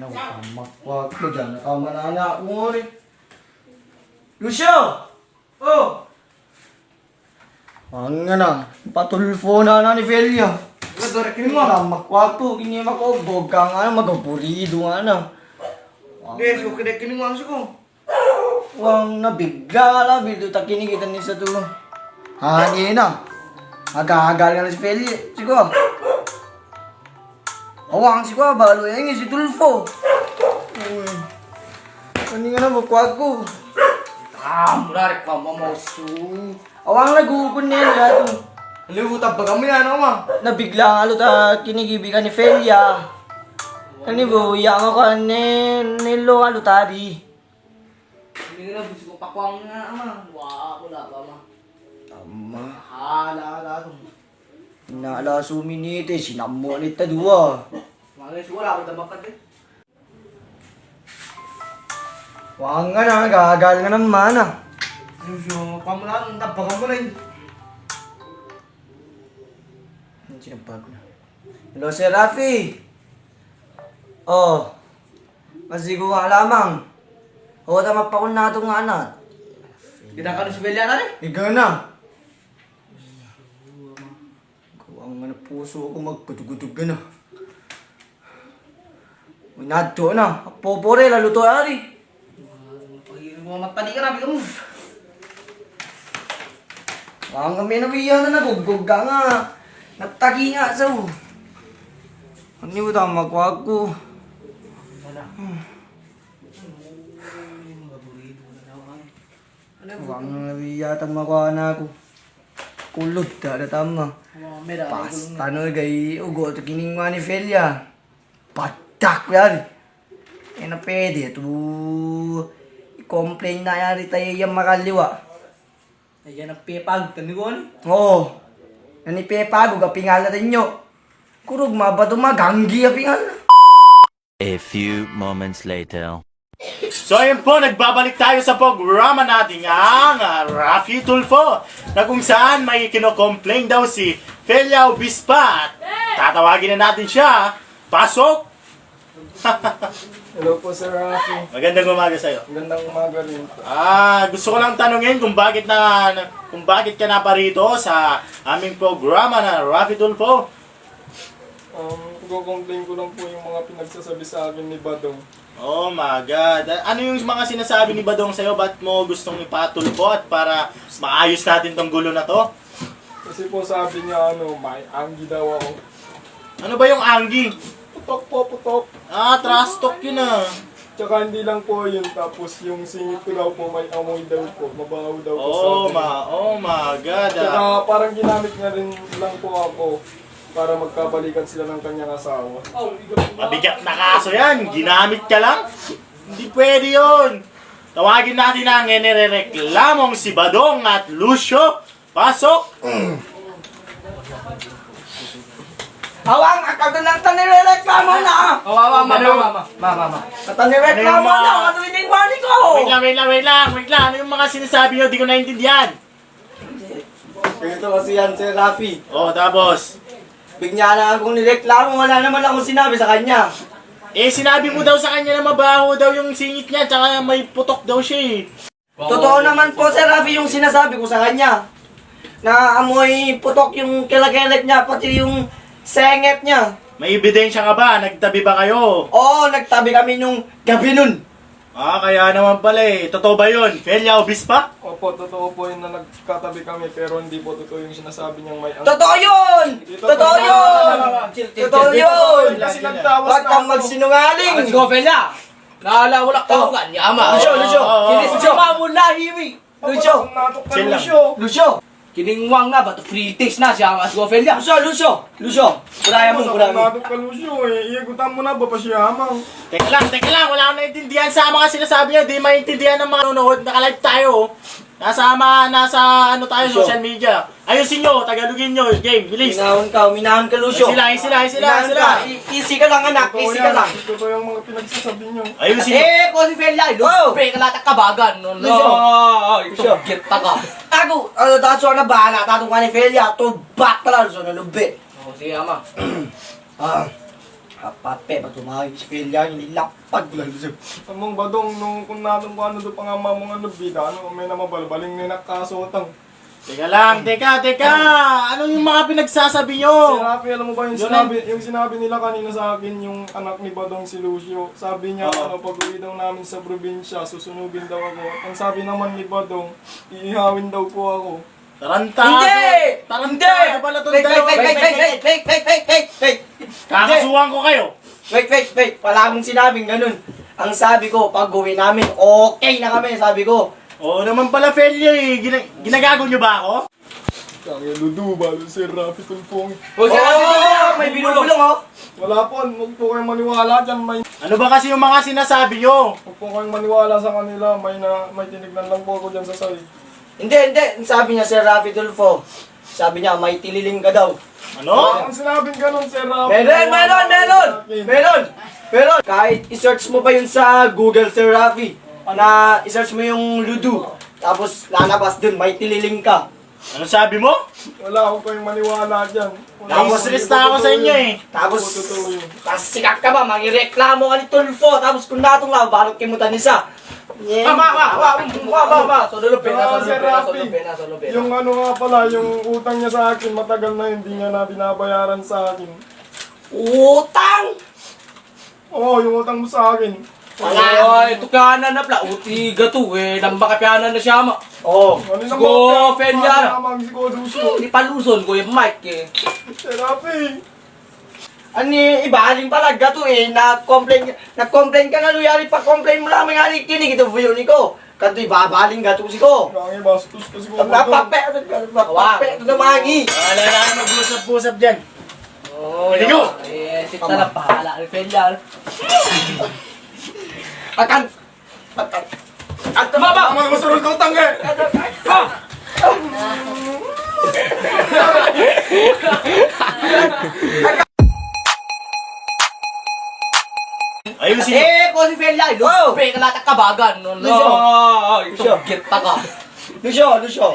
Ano, makwag ko dyan. Nakamanana ako mo rin. Lucio! Oh! Ang nga na, patulfo na ni Felia. Kini mo na, makwag ko. Kini mo bog ka nga na, magapurido nga na. Des, kung kini mo ang suko. Wang nabigla la, bildo ta kinikita ni sa tulo. Hani na. Agagal nga na si Felia. Sigo. Awang si ko, balo yan si Tulfo. Ano nga na, makwag ko. Murarik pa, mamosu. Awang nagugupon niya lahat. Libutab ba kami ano, ma? Nabigla nga lo ta kinigibigan ni Felia. Kani bo, yang ako nilo nga lo tadi. Hindi na, gusto ko pakwang nga, ama. Wala pa, ma. Tama. Hala. Inaala suminite, sinamo ni tadua. Mga wala ako dabakat eh. Wang nga na, gagal nga naman ah. So, pamulaan, tabakan mo na yun. Sinabago na. Hello, Sir Rafi. Oh. Masigo nga lamang. O, tama pa kung nato nga na. Kita ka na si Belia na rin. Ikaw na. Ang nga na puso ko magkutugutug ka na. Nato na. Popore, lalo to ari. Pag-irin mo matali ka na, bigyan mo. Ang kami na biya na nagugug ka nga. Nagtagi nga sa u. Ano mo tama magwag ko? Ang nga biya tang makuha na ako. Kulot da tama. Pasta no gay ugo to kining nga ni Felia. Patak yan. Eh na pwede to. I-complain na yan tayo yung makaliwa. Ayan ang pepag, tanigon. Oo. Nani Pepa, guga pingala rin nyo. Kurug mabado maganggi a pingala. A few moments later. So ayun po, nagbabalik tayo sa programa natin ang Rafi Tulfo na kung saan may kino-complain daw si Felia Obispa. Tatawagin na natin siya. Pasok! Hello po, Sir Rafi. Magandang umaga sa'yo. Magandang umaga rin po. Gusto ko lang tanungin kung bakit ka na parito sa aming programa na Rafi Tulfo. Kukomplain ko lang po yung mga pinagsasabi sa akin ni Badong. Oh my God. Ano yung mga sinasabi ni Badong sa'yo? Ba't mo gustong ipatulfo at para maayos natin tong gulo na to? Kasi po sabi niya, may anggi daw ako. Ano ba yung anggi? Putok po, putok. Trash talk yun ah. Tsaka hindi lang po yun, tapos yung singit ko daw po may amoy daw po, mabaho daw po Oh my God. Tsaka parang ginamit niya rin lang po ako para magkabalikan sila ng kanyang asawa. Mabigat na kaso yan. Ginamit ka lang. Hindi pwede yun. Tawagin natin ang nirereklamong si Badong at Lucio. Pasok! Awang, akagalang tanireklamo na ah. Mama. Tanireklamo na, ano yung mani ko? Wait lang. Ano yung mga sinasabi nyo? Di ko naintindihan. Ito kasi yan, Sir Rafi. Tapos? Bigyan na akong nireklamo, wala naman akong sinabi sa kanya. Sinabi mo daw sa kanya na mabaho daw yung singit niya, tsaka may putok daw siya Totoo naman po, Sir Rafi, yung sinasabi ko sa kanya. Na amoy putok yung kilagelet niya, pati yung senget niya. May ebidensya ka ba? Nagtabi ba kayo? Oo, nagtabi kami nung gabi nun. Kaya naman pala Totoo ba yun? Felia Obispa? Opo, totoo po yun na nagkatabi kami, pero hindi po totoo yung sinasabi niyang may anggi. Totoo yun! Totoo yun! Totoo yun! Kasi nagtawas Huwag na kang ako. magsinungaling! Let's go, Belia. Naala, wala tawagan. Yama. Lucio! Kinis Lucio! mo mo lahiri. Lucio! Natok ka, Chill lang. Lucio. Lucio! Kiningwang na, bato free taste na siya. Let's go, Belia. Lucio! Kuraya mo. Natok ka, Lucio Iyagutan mo na ba pa siya, amang? Teka lang. Wala akong naintindihan sa mga sinasabi niya. Di maintindihan ng mga nanonood. Naka-live tayo. Nasa tayo, Lucio. social media. Ayusin nyo, Tagalogin nyo. Game, bilis. Uminahan ka, Lucio. Sila. Easy ka lang, anak. Easy ka lang. Totoo yung mga pinagsasabi niyo. Ayusin nyo. Kung si Belia, Wow. luspre ka lahat kabagan. Lucio. Lucio. Kita ka. Ako, taso na bahala. Tatong ka ni Felia. Tubak ka lang, Lucio, na lubit. Sige, ama. Pape, tumawag si Felia, nilapag ko lang siya. Among badong, nung kung natong kung ano doon pa nga mamong ano, bida, ano, may namabalbaling na nakasotang. Teka lang, teka! Ano yung mga pinagsasabi Si nyo? Rafi, alam mo ba yung Yun sinabi nila kanina sa akin, yung anak ni Badong si Lucio. Sabi niya, Oo. pag uwi daw namin sa probinsya, susunugin daw ako. Ang sabi naman ni Badong, iihawin daw po ako. Tarantado! Hindi! Tarantado pala itong dalawa. Wait! Kakasuhan ko kayo. Wait! Wala akong sinabing ganun. Ang sabi ko, pag uwi namin, okay na kami, sabi ko. Oo naman pala, Felia eh. Ginagago nyo ba ako? Kaya ludo ba, si Rafi Tulfong. O, si Rafi Tulfong! May binubulong, oh. Wala po, huwag po kayong maniwala dyan. Ano ba kasi yung mga sinasabi nyo? Huwag po kayong maniwala sa kanila. May tinignan lang po ako dyan sa side. Hindi. Sabi niya, Sir Rafi Tulfo. Sabi niya, may tililing ka daw. Ano? Ang sinabing ganun, Sir Rafi. Meron! Kahit i-search mo pa yun sa Google, Sir Rafi, na i-search mo yung Ludo, tapos lalabas dun, may tililing ka. Ano sabi mo? Wala akong kayong maniwala dyan. Naistress na ako sa inyo eh. Tapos, Totoo yun. sikak ka ba, mangireklamo ka ni Tulfo, tapos kung natong lang, balot kimutan isa. Solo pena, Sir Rafi, yung ano nga pala, yung utang niya sa akin, matagal na hindi niya na binabayaran sa akin. Utang! Oo, yung utang mo sa akin. Ay, ito ka na pala. Uti gato eh. Nambakapyanan na siya ma. Oo. Ano Go, Felia. Si Go Lucio. Hindi paluson ko yung mic eh. Sir Rafi. Ani, ibaling pala, gato eh, nag-complain ka nga, luyari, pag-complain mo lang, may nga kinig, ito po yun ko. Kanto ibabaling gato si ko. Kaya bastos kasi ko. Napape, ito na magi. Wala na mag-usap-usap dyan. Oh, Hindi ko. Eh, sita na pahala ni Felia. Akan. Mama! Mama, masurol ka utang eh! Ayusin nyo. Eh, ko si Felia. Lupe ka lahat ang kabagan. No, Lucio. Lucio. Kita ka. Lucio.